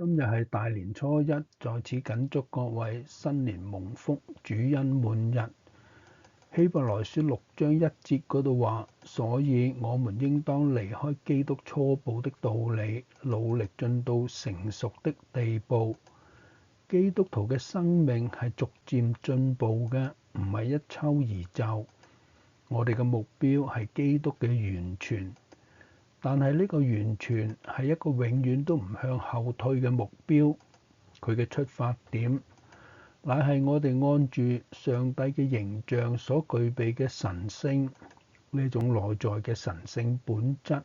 今日係大年初一，在此謹祝各位新年蒙福，主恩滿溢。希伯來書6章1節嗰度話，所以我們應當離開基督初步的道理，努力進到成熟的地步。基督徒嘅生命係逐漸進步嘅，唔係一蹴而就。我哋嘅目標係基督嘅完全。但係呢個完全係一個永遠都唔向後退嘅目標，佢嘅出發點乃係我哋按住上帝嘅形象所具備嘅神性，呢種內在嘅神性本質，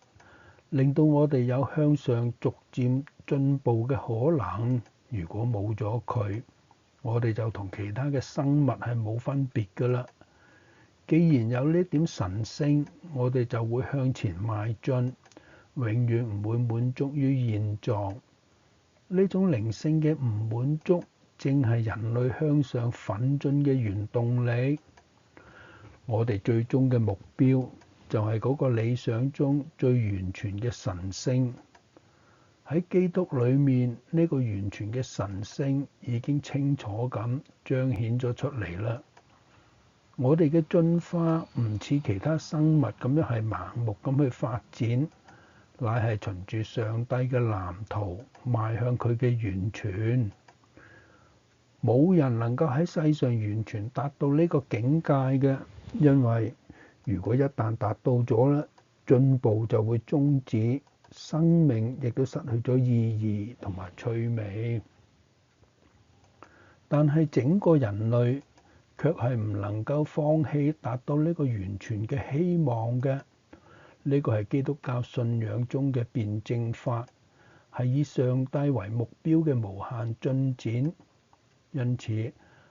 令到我哋有向上逐漸進步嘅可能。如果冇咗佢，我哋就同其他嘅生物係冇分別㗎啦。既然有呢點神性，我哋就會向前邁進。永遠唔會滿足於現狀，呢種靈性嘅唔滿足，正係人類向上奮進嘅原動力。我哋最終嘅目標就係嗰個理想中最完全嘅神性。喺基督裏面，呢個完全嘅神性已經清楚咁彰顯咗出嚟啦。我哋嘅進化唔似其他生物咁樣係盲目咁去發展，乃係循住上帝嘅藍圖邁向佢嘅完全。冇人能夠喺世上完全達到呢個境界嘅，因為如果一旦達到咗咧，進步就會終止，生命亦都失去咗意義同埋趣味。但係整個人類卻係唔能夠放棄達到呢個完全嘅希望嘅。呢個係基督教信仰中嘅辯證法，係以上帝為目標嘅無限進展。因此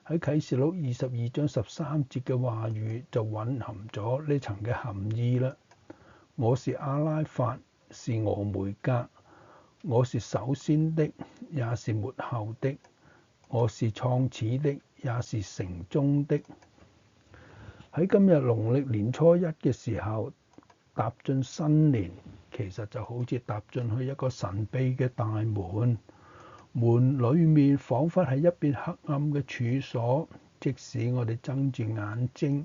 喺啟示錄22章13節嘅話語就蘊含咗呢層嘅含義啦。我是阿拉法，是俄梅戛，我是首先的，也是末後的，我是創始的，也是成終的。喺今日農曆年初一嘅時候，踏進新年，其實就好似踏進去一個神秘嘅大門，門裏面彷彿係一片黑暗嘅處所，即使我哋睜住眼睛，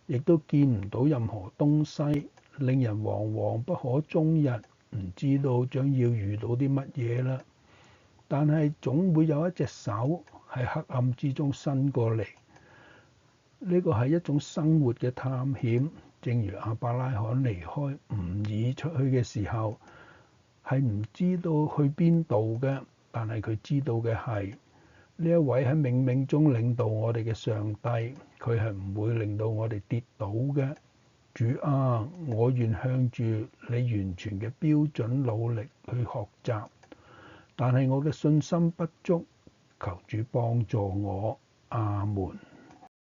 亦都見唔到任何東西，令人惶惶不可終日，唔知道將要遇到啲乜嘢啦。但係總會有一隻手喺黑暗之中伸過嚟，呢個係一種生活嘅探險。正如亞伯拉罕離開吾珥出去嘅時候，係唔知道去邊度嘅，但係佢知道嘅係呢一位喺冥冥中領導我哋嘅上帝，佢係唔會令到我哋跌倒嘅。主啊，我願向住你完全嘅標準努力去學習，但係我嘅信心不足，求主幫助我。阿門。